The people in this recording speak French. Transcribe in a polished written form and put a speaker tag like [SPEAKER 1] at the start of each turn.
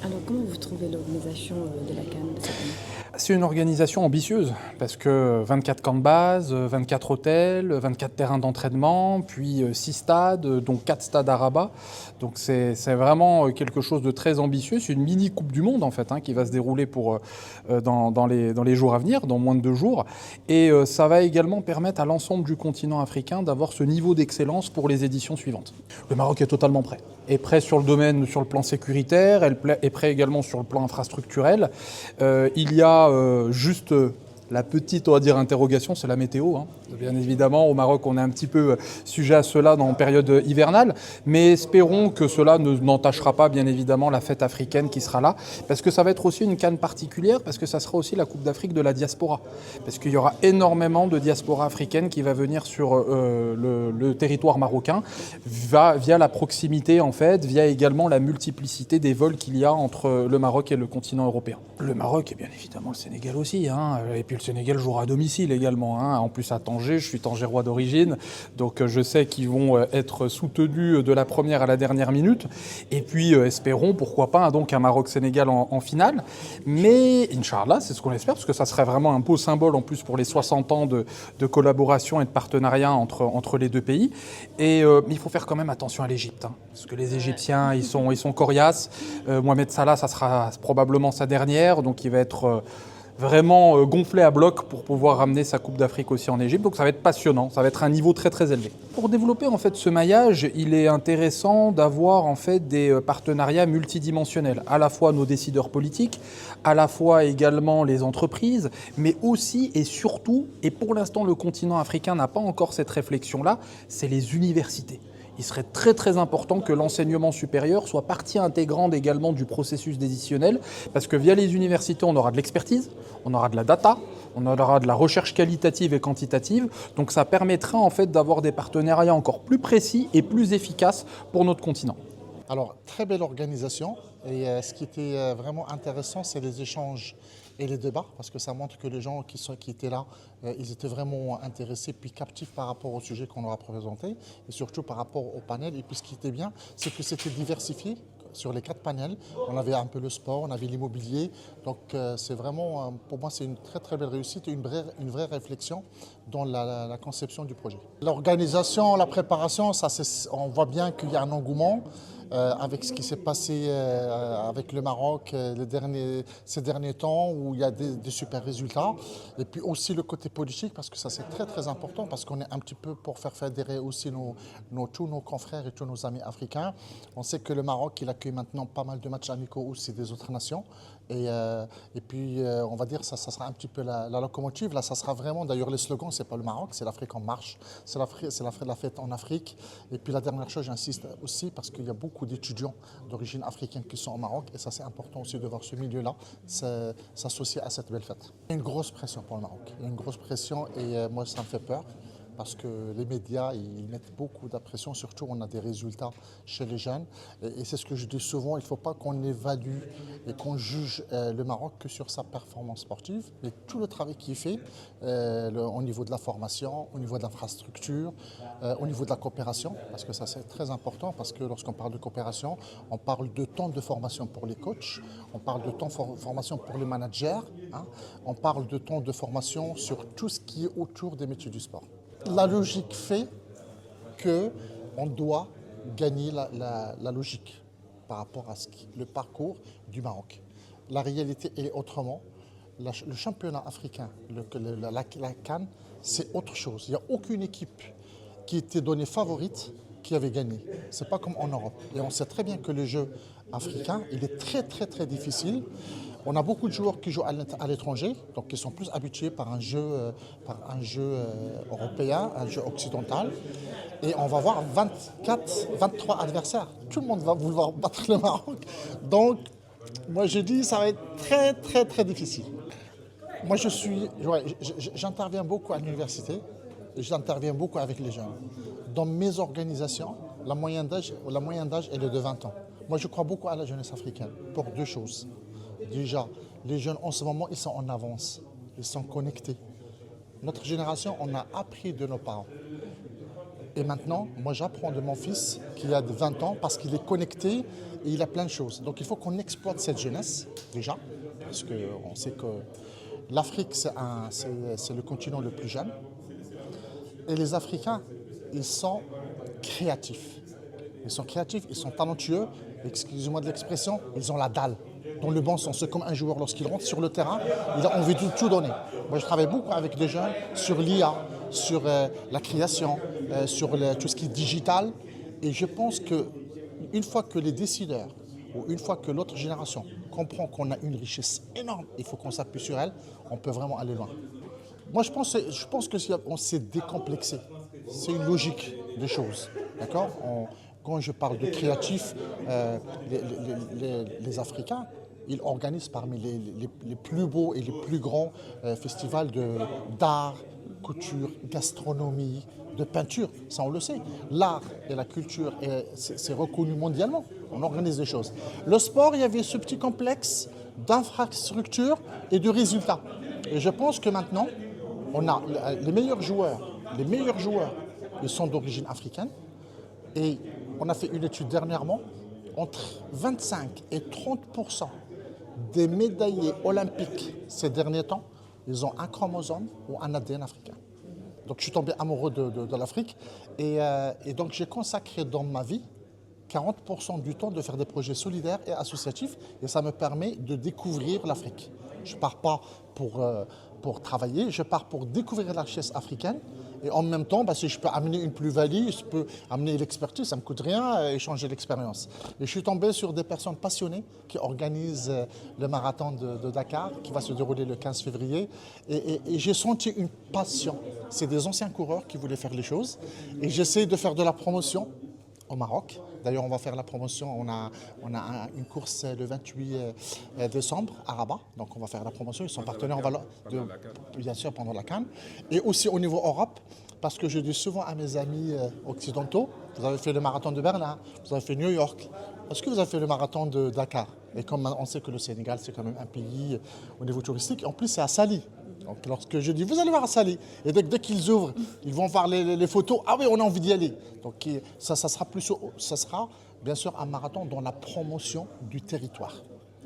[SPEAKER 1] Alors, comment vous trouvez l'organisation de la CAN de cette année?
[SPEAKER 2] C'est une organisation ambitieuse parce que 24 camps de base, 24 hôtels, 24 terrains d'entraînement, puis 6 stades, dont 4 stades à Rabat. Donc c'est vraiment quelque chose de très ambitieux. C'est une mini Coupe du Monde en fait qui va se dérouler dans les jours à venir, dans moins de 2 jours. Et ça va également permettre à l'ensemble du continent africain d'avoir ce niveau d'excellence pour les éditions suivantes. Le Maroc est totalement prêt. Est prêt sur le plan sécuritaire, est prêt également sur le plan infrastructurel. Il y a juste la petite, on va dire, interrogation, c'est la météo. Bien évidemment, au Maroc, on est un petit peu sujet à cela dans la période hivernale, mais espérons que cela n'entachera pas, bien évidemment, la fête africaine qui sera là, parce que ça va être aussi une CAN particulière, parce que ça sera aussi la Coupe d'Afrique de la diaspora, parce qu'il y aura énormément de diaspora africaine qui va venir sur le territoire marocain, via la proximité, en fait, via également la multiplicité des vols qu'il y a entre le Maroc et le continent européen. Le Maroc et bien évidemment le Sénégal aussi, et puis le Sénégal jouera à domicile également. En plus à Tanger, je suis tangérois d'origine, donc je sais qu'ils vont être soutenus de la première à la dernière minute. Et puis espérons, pourquoi pas, donc un Maroc-Sénégal en finale. Mais Inch'Allah, c'est ce qu'on espère, parce que ça serait vraiment un beau symbole en plus pour les 60 ans de collaboration et de partenariat entre les deux pays. Et il faut faire quand même attention à l'Égypte, parce que les Égyptiens, ils sont coriaces. Mohamed Salah, ça sera probablement sa dernière, donc il va être vraiment gonflé à bloc pour pouvoir ramener sa Coupe d'Afrique aussi en Égypte. Donc ça va être passionnant, ça va être un niveau très très élevé. Pour développer en fait ce maillage, il est intéressant d'avoir en fait des partenariats multidimensionnels, à la fois nos décideurs politiques, à la fois également les entreprises, mais aussi et surtout, et pour l'instant le continent africain n'a pas encore cette réflexion-là, c'est les universités. Il serait très très important que l'enseignement supérieur soit partie intégrante également du processus décisionnel, parce que via les universités, on aura de l'expertise, on aura de la data, on aura de la recherche qualitative et quantitative, donc ça permettra en fait d'avoir des partenariats encore plus précis et plus efficaces pour notre continent.
[SPEAKER 3] Alors, très belle organisation. Et ce qui était vraiment intéressant, c'est les échanges et les débats, parce que ça montre que les gens qui étaient là, ils étaient vraiment intéressés, puis captifs par rapport au sujet qu'on leur a présenté, et surtout par rapport au panel. Et puis ce qui était bien, c'est que c'était diversifié. Sur les 4 panels, on avait un peu le sport, on avait l'immobilier. Donc c'est vraiment, pour moi, c'est une très très belle réussite et une vraie réflexion dans la conception du projet. L'organisation, la préparation, on voit bien qu'il y a un engouement. Avec ce qui s'est passé avec le Maroc ces derniers temps où il y a des super résultats. Et puis aussi le côté politique, parce que ça c'est très très important, parce qu'on est un petit peu pour faire fédérer aussi tous nos confrères et tous nos amis africains. On sait que le Maroc il accueille maintenant pas mal de matchs amicaux aussi des autres nations. Et puis on va dire ça sera un petit peu la locomotive. Là ça sera vraiment, d'ailleurs les slogans c'est pas le Maroc, c'est l'Afrique en marche, c'est la fête en Afrique. Et puis la dernière chose, j'insiste aussi parce qu'il y a beaucoup d'étudiants d'origine africaine qui sont au Maroc et ça c'est important aussi de voir ce milieu-là s'associer à cette belle fête. Il y a une grosse pression pour le Maroc, il y a une grosse pression et moi ça me fait peur. Parce que les médias, ils mettent beaucoup de pression, surtout on a des résultats chez les jeunes. Et c'est ce que je dis souvent, il ne faut pas qu'on évalue et qu'on juge le Maroc que sur sa performance sportive, mais tout le travail qui est fait au niveau de la formation, au niveau de l'infrastructure, au niveau de la coopération, parce que ça c'est très important, parce que lorsqu'on parle de coopération, on parle de temps de formation pour les coachs, on parle de temps de formation pour les managers, on parle de temps de formation sur tout ce qui est autour des métiers du sport. La logique fait qu'on doit gagner la logique par rapport à le parcours du Maroc. La réalité est autrement. Le championnat africain, la CAN, c'est autre chose. Il n'y a aucune équipe qui était donnée favorite qui avait gagné. Ce n'est pas comme en Europe. Et on sait très bien que le jeu africain, il est très très très difficile. On a beaucoup de joueurs qui jouent à l'étranger, donc qui sont plus habitués par un jeu européen, un jeu occidental. Et on va voir 24, 23 adversaires. Tout le monde va vouloir battre le Maroc. Donc, moi je dis ça va être très très très difficile. Moi j'interviens beaucoup à l'université, j'interviens beaucoup avec les jeunes. Dans mes organisations, la moyenne d'âge elle est de 20 ans. Moi je crois beaucoup à la jeunesse africaine pour 2 choses. Déjà, les jeunes en ce moment, ils sont en avance, ils sont connectés. Notre génération, on a appris de nos parents. Et maintenant, moi j'apprends de mon fils qui a 20 ans parce qu'il est connecté et il a plein de choses. Donc il faut qu'on exploite cette jeunesse déjà, parce qu'on sait que l'Afrique c'est le continent le plus jeune. Et les Africains, ils sont créatifs. Ils sont créatifs, ils sont talentueux, excusez-moi de l'expression, ils ont la dalle. Dans le bon sens, c'est comme un joueur lorsqu'il rentre sur le terrain, il a envie de tout donner. Moi je travaille beaucoup avec des jeunes sur l'IA, sur la création, sur tout ce qui est digital. Et je pense qu'une fois que les décideurs, ou une fois que l'autre génération comprend qu'on a une richesse énorme, il faut qu'on s'appuie sur elle, on peut vraiment aller loin. Moi je pense qu'on s'est décomplexé. C'est une logique des choses. D'accord ? Quand je parle de créatifs, les Africains, ils organisent parmi les plus beaux et les plus grands festivals d'art, couture, gastronomie, de peinture. Ça, on le sait. L'art et la culture, c'est reconnu mondialement. On organise des choses. Le sport, il y avait ce petit complexe d'infrastructure et de résultats. Et je pense que maintenant, on a les meilleurs joueurs, ils sont d'origine africaine. Et on a fait une étude dernièrement, entre 25 et 30% des médaillés olympiques ces derniers temps, ils ont un chromosome ou un ADN africain. Donc je suis tombé amoureux de l'Afrique et donc j'ai consacré dans ma vie 40% du temps de faire des projets solidaires et associatifs et ça me permet de découvrir l'Afrique. Je ne pars pas pour travailler, je pars pour découvrir la richesse africaine et en même temps, si je peux amener une plus-value, je peux amener l'expertise, ça ne me coûte rien, échanger l'expérience. Et je suis tombé sur des personnes passionnées qui organisent le marathon de Dakar qui va se dérouler le 15 février et j'ai senti une passion. C'est des anciens coureurs qui voulaient faire les choses et j'essaie de faire de la promotion au Maroc. D'ailleurs, on va faire la promotion. On a une course le 28 décembre à Rabat. Donc, on va faire la promotion. Ils sont partenaires. Bien sûr, pendant la CAN. Et aussi au niveau Europe, parce que je dis souvent à mes amis occidentaux, vous avez fait le marathon de Berlin, vous avez fait New York. Est-ce que vous avez fait le marathon de Dakar? Et comme on sait que le Sénégal, c'est quand même un pays au niveau touristique. En plus, c'est à Sali. Donc lorsque je dis, vous allez voir à Sali, et dès qu'ils ouvrent, ils vont voir les photos, ah oui, on a envie d'y aller. Donc ça sera bien sûr un marathon dans la promotion du territoire.